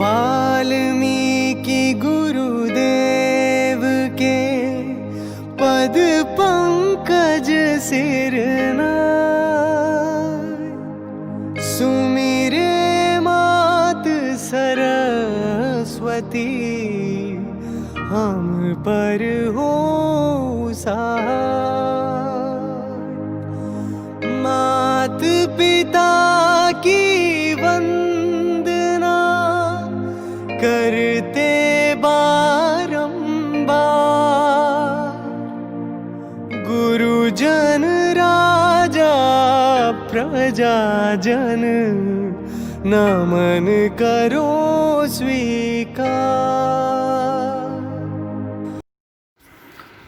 वाल्मीकि गुरुदेव के पद पंकज सिरनाय, सुमिरे मात सरस्वती हम पर हो सहाय। मात पिता की वंदना करते बारंबार, गुरुजन राजा प्रजाजन नमन करो स्वीकार।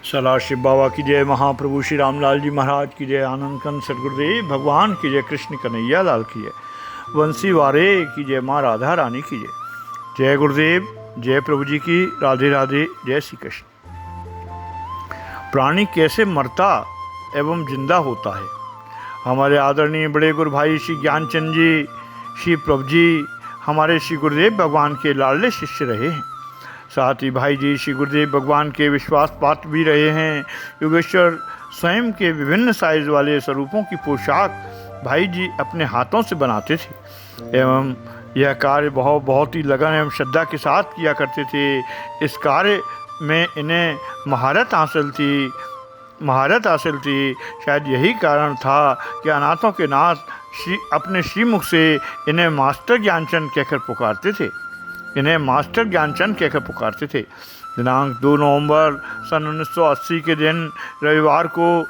सदाशिव बाबा की जय, महाप्रभु श्री रामलाल जी महाराज की जय, आनंद कंद सदगुरुदेव भगवान की जय, कृष्ण कन्हैया लाल की जय, वंशी वारे की जय, माँ राधा रानी की जय। जय गुरुदेव, जय प्रभु जी की, राधे राधे, जय श्री कृष्ण। प्राणी कैसे मरता एवं जिंदा होता है। हमारे आदरणीय बड़े गुरु भाई श्री ज्ञानचंद जी, श्री प्रभु जी हमारे श्री गुरुदेव भगवान के लाडले शिष्य रहे हैं। साथ ही भाई जी श्री गुरुदेव भगवान के विश्वास पात्र भी रहे हैं। योगेश्वर स्वयं के विभिन्न साइज वाले स्वरूपों की पोशाक भाई जी अपने हाथों से बनाते थे एवं यह कार्य बहुत ही लगन एवं श्रद्धा के साथ किया करते थे। इस कार्य में इन्हें महारत हासिल थी। शायद यही कारण था कि अनाथों के नाथ अपने श्रीमुख से इन्हें मास्टर ज्ञानचंद कहकर पुकारते थे। दिनांक 2 नवंबर सन 1980 के दिन रविवार को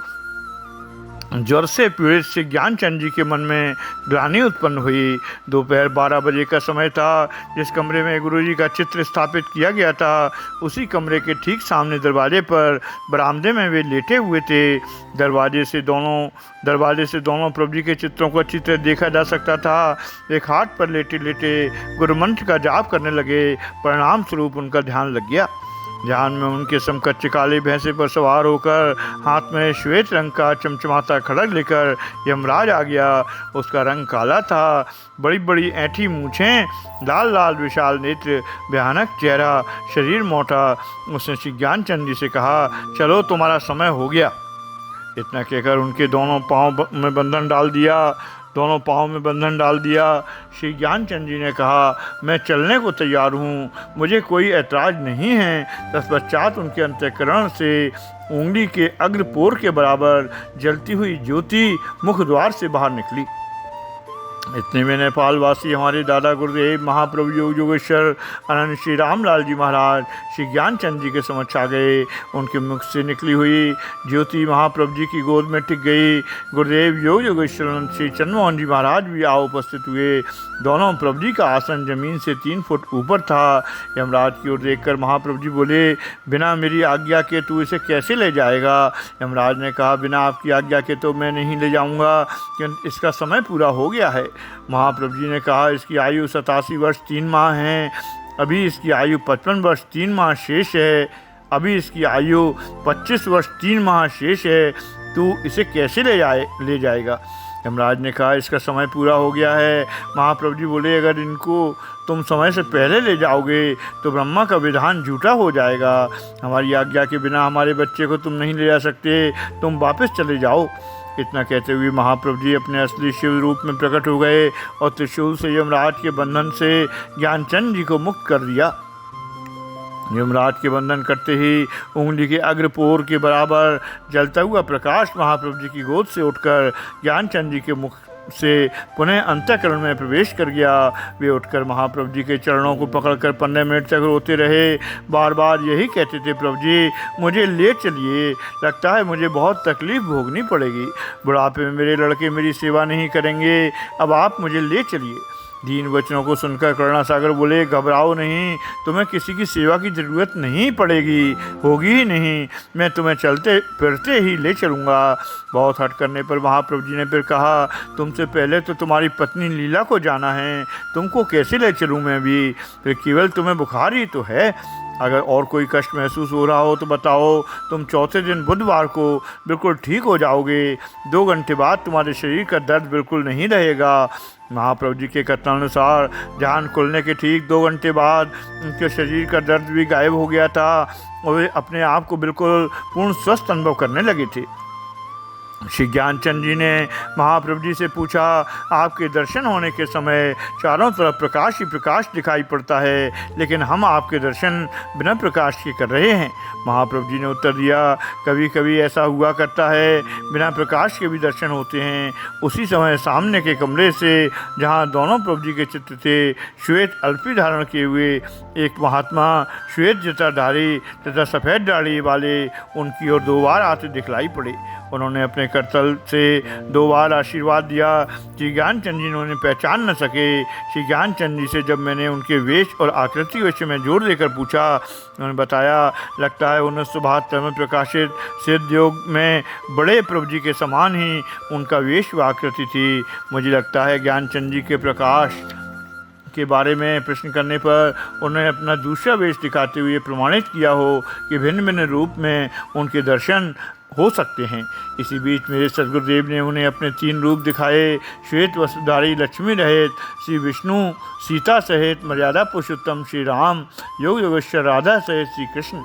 ज्वर से पीड़ित श्री ज्ञानचंद जी के मन में ग्लानि उत्पन्न हुई। दोपहर 12 बजे का समय था। जिस कमरे में गुरु जी का चित्र स्थापित किया गया था, उसी कमरे के ठीक सामने दरवाजे पर बरामदे में वे लेटे हुए थे। दरवाजे से दोनों प्रभु जी के चित्रों का चित्र देखा जा सकता था। वे खाट पर लेटे लेटे गुरुमंत्र का जाप करने लगे। परिणाम स्वरूप उनका ध्यान लग गया। ध्यान में उनके समकक्ष काले भैंसे पर सवार होकर हाथ में श्वेत रंग का चमचमाता खड़ग लेकर यमराज आ गया। उसका रंग काला था, बड़ी बड़ी ऐंठी मूछें, लाल लाल विशाल नेत्र, भयानक चेहरा, शरीर मोटा। उसने श्री ज्ञानचंद जी से कहा, चलो तुम्हारा समय हो गया। इतना कहकर उनके दोनों पाँव में बंधन डाल दिया। श्री ज्ञानचंद जी ने कहा, मैं चलने को तैयार हूँ, मुझे कोई ऐतराज़ नहीं है। तत्पश्चात उनके अंतःकरण से उंगली के अग्रपोर के बराबर जलती हुई ज्योति मुख द्वार से बाहर निकली। इतने में नेपाल वासी हमारे दादा गुरुदेव महाप्रभु योगेश्वर अनंत श्री रामलाल जी महाराज श्री ज्ञानचंद जी के समक्ष आ गए। उनके मुख से निकली हुई ज्योति महाप्रभु जी की गोद में टिक गई। गुरुदेव योगेश्वर अनंत श्री चंद्रमोहन जी महाराज भी आ उपस्थित हुए। दोनों प्रभु जी का आसन जमीन से 3 फुट ऊपर था। यमराज की ओर देखकर महाप्रभु जी बोले, बिना मेरी आज्ञा के तू इसे कैसे ले जाएगा। यमराज ने कहा, बिना आपकी आज्ञा के तो मैं नहीं ले जाऊंगा, क्योंकि इसका समय पूरा हो गया है। महाप्रभु जी ने कहा, इसकी आयु 87 वर्ष 3 माह है। अभी इसकी आयु 55 वर्ष 3 माह शेष है। अभी इसकी आयु 25 वर्ष 3 माह शेष है। तू इसे कैसे ले जाएगा। यमराज ने कहा, इसका समय पूरा हो गया है। महाप्रभु जी बोले, अगर इनको तुम समय से पहले ले जाओगे तो ब्रह्मा का विधान झूठा हो जाएगा। हमारी आज्ञा के बिना हमारे बच्चे को तुम नहीं ले जा सकते, तुम वापस चले जाओ। इतना कहते हुए महाप्रभु जी अपने असली शिव रूप में प्रकट हो गए और त्रिशूल से यमराज के बंधन से ज्ञानचंद जी को मुक्त कर दिया। यमराज के बंधन करते ही उंगली के अग्रपोर के बराबर जलता हुआ प्रकाश महाप्रभु जी की गोद से उठकर ज्ञानचंद जी के मुख से पुनः अंतःकरण में प्रवेश कर गया। वे उठकर महाप्रभु जी के चरणों को पकड़कर 15 मिनट तक रोते रहे। बार बार यही कहते थे, प्रभु जी मुझे ले चलिए, लगता है मुझे बहुत तकलीफ़ भोगनी पड़ेगी। बुढ़ापे में मेरे लड़के मेरी सेवा नहीं करेंगे, अब आप मुझे ले चलिए। दीन वचनों को सुनकर करुणासागर बोले, घबराओ नहीं, तुम्हें किसी की सेवा की ज़रूरत नहीं पड़ेगी, होगी ही नहीं। मैं तुम्हें चलते फिरते ही ले चलूँगा। बहुत हट करने पर महाप्रभु जी ने फिर कहा, तुमसे पहले तो तुम्हारी पत्नी लीला को जाना है, तुमको कैसे ले चलूँ मैं भी। फिर केवल तुम्हें बुखार ही तो है, अगर और कोई कष्ट महसूस हो रहा हो तो बताओ, तुम चौथे दिन बुधवार को बिल्कुल ठीक हो जाओगे। 2 घंटे बाद तुम्हारे शरीर का दर्द बिल्कुल नहीं रहेगा। महाप्रभु जी के कथनानुसार ध्यान खुलने के ठीक 2 घंटे बाद उनके शरीर का दर्द भी गायब हो गया था और वे अपने आप को बिल्कुल पूर्ण स्वस्थ अनुभव करने लगे थे। श्री ज्ञानचंद जी ने महाप्रभु जी से पूछा, आपके दर्शन होने के समय चारों तरफ प्रकाश ही प्रकाश दिखाई पड़ता है, लेकिन हम आपके दर्शन बिना प्रकाश के कर रहे हैं। महाप्रभु जी ने उत्तर दिया, कभी कभी ऐसा हुआ करता है, बिना प्रकाश के भी दर्शन होते हैं। उसी समय सामने के कमरे से, जहाँ दोनों प्रभु जी के चित्र थे, श्वेत अल्पी धारण किए हुए एक महात्मा श्वेत जटाधारी तथा सफ़ेद दाढ़ी वाले उनकी ओर 2 बार आते दिखलाई पड़े। उन्होंने अपने करतल से 2 बार आशीर्वाद दिया। श्री ज्ञानचंद जी उन्हें पहचान न सके। श्री ज्ञानचंद जी से जब मैंने उनके वेश और आकृति विषय में जोर देकर पूछा, उन्होंने बताया, लगता है 1972 में प्रकाशित सिद्ध योग में बड़े प्रभु जी के समान ही उनका वेश व आकृति थी। मुझे लगता है ज्ञानचंद जी के प्रकाश के बारे में प्रश्न करने पर उन्होंने अपना दूसरा वेश दिखाते हुए प्रमाणित किया हो कि भिन्न भिन्न रूप में उनके दर्शन हो सकते हैं। इसी बीच मेरे सदगुरुदेव ने उन्हें अपने 3 रूप दिखाए। श्वेत वस्त्रधारी लक्ष्मी रहित श्री विष्णु, सीता सहित मर्यादा पुरुषोत्तम श्री राम, योग योगेश्वर राधा सहित श्री कृष्ण।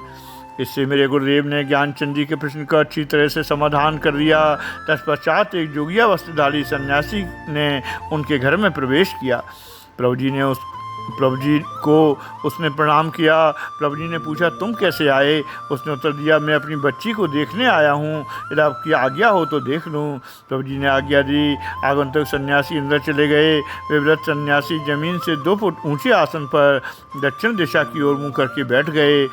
इससे मेरे गुरुदेव ने ज्ञानचंद जी के प्रश्न का अच्छी तरह से समाधान कर दिया। तत्पश्चात एक जोगिया वस्त्रधारी सन्यासी ने उनके घर में प्रवेश किया। प्रभु जी को उसने प्रणाम किया। प्रभु जी ने पूछा, तुम कैसे आए? उसने उत्तर दिया, मैं अपनी बच्ची को देखने आया हूँ, यदि आपकी आज्ञा हो तो देख लूँ। प्रभु जी ने आज्ञा दी। आगंतुक सन्यासी अंदर चले गए। वे वृद्ध सन्यासी जमीन से 2 फुट ऊंचे आसन पर दक्षिण दिशा की ओर मुँह करके बैठ गए।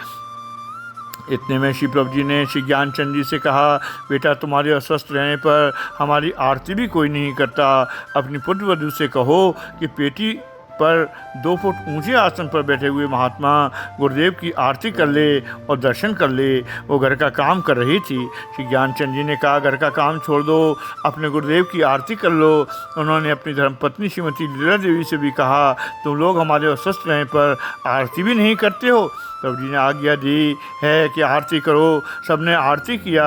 इतने में श्री प्रभु जी ने श्री ज्ञानचंद जी से कहा, बेटा, तुम्हारे अस्वस्थ रहने पर हमारी आरती भी कोई नहीं करता। अपनी पुत्रवधू से कहो कि पेटी पर 2 फुट ऊंचे आसन पर बैठे हुए महात्मा गुरुदेव की आरती कर ले और दर्शन कर ले। वो घर का काम कर रही थी। श्री ज्ञानचंद जी ने कहा, घर का काम छोड़ दो, अपने गुरुदेव की आरती कर लो। उन्होंने अपनी धर्मपत्नी श्रीमती लीला देवी से भी कहा, तुम लोग हमारे अस्वस्थ रहने पर आरती भी नहीं करते हो। प्रभु जी ने आज्ञा दी है कि आरती करो। सबने आरती किया।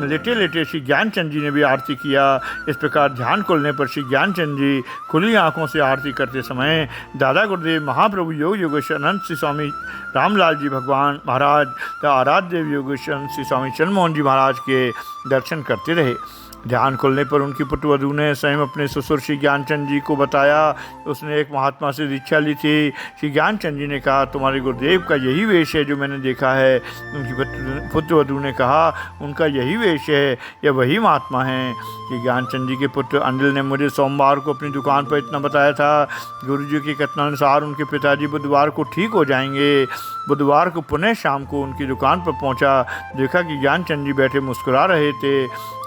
लेटे लेटे श्री ज्ञानचंद जी ने भी आरती किया। इस प्रकार ध्यान खुलने पर श्री ज्ञानचंद जी खुली आंखों से आरती करते समय दादा गुरुदेव महाप्रभु योग योगेश्वर अनंत श्री स्वामी रामलाल जी भगवान महाराज तथा आराध्य देव योगेश्वर श्री स्वामी चंद्रमोहन जी महाराज के दर्शन करते रहे। ध्यान खुलने पर उनकी पुत्रवधू ने स्वयं अपने ससुर श्री ज्ञानचंद जी को बताया। उसने एक महात्मा से दीक्षा ली थी। श्री ज्ञानचंद जी ने कहा, तुम्हारे गुरुदेव का यही वेश है जो मैंने देखा है। उनकी पुत्रवधू ने कहा, उनका यही वेश है, यह वही महात्मा हैं। श्री ज्ञानचंद जी के पुत्र अनिल ने मुझे सोमवार को अपनी दुकान पर इतना बताया था। गुरु जी के कथनानुसार उनके पिताजी बुधवार को ठीक हो जाएंगे। बुधवार को पुनः शाम को उनकी दुकान पर पहुंचा। देखा कि ज्ञानचंद जी बैठे मुस्कुरा रहे थे।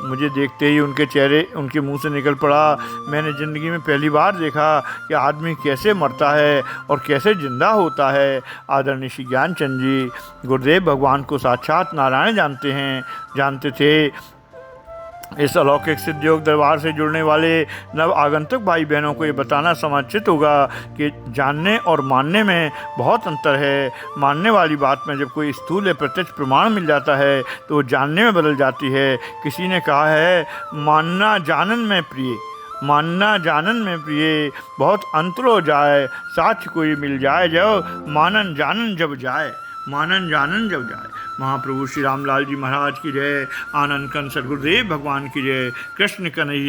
मुझे देखते ही उनके चेहरे उनके मुंह से निकल पड़ा, मैंने ज़िंदगी में पहली बार देखा कि आदमी कैसे मरता है और कैसे जिंदा होता है। आदरणीय श्री ज्ञानचंद जी गुरुदेव भगवान को साक्षात नारायण जानते थे। इस अलौकिक सिद्ध योग दरबार से जुड़ने वाले नव आगंतुक भाई बहनों को ये बताना समुचित होगा कि जानने और मानने में बहुत अंतर है। मानने वाली बात में जब कोई स्थूल या प्रत्यक्ष प्रमाण मिल जाता है तो वो जानने में बदल जाती है। किसी ने कहा है, मानना जानन में प्रिय, मानना जानन में प्रिय बहुत अंतर हो जाए। साक्ष्य कोई मिल जाए जब मानन जानन जब जाए, मानन जानन जब जाए। महाप्रभु श्री रामलाल जी महाराज की जय। आनंद कंद सद्गुरुदेव भगवान की जय। कृष्ण कन्हैया।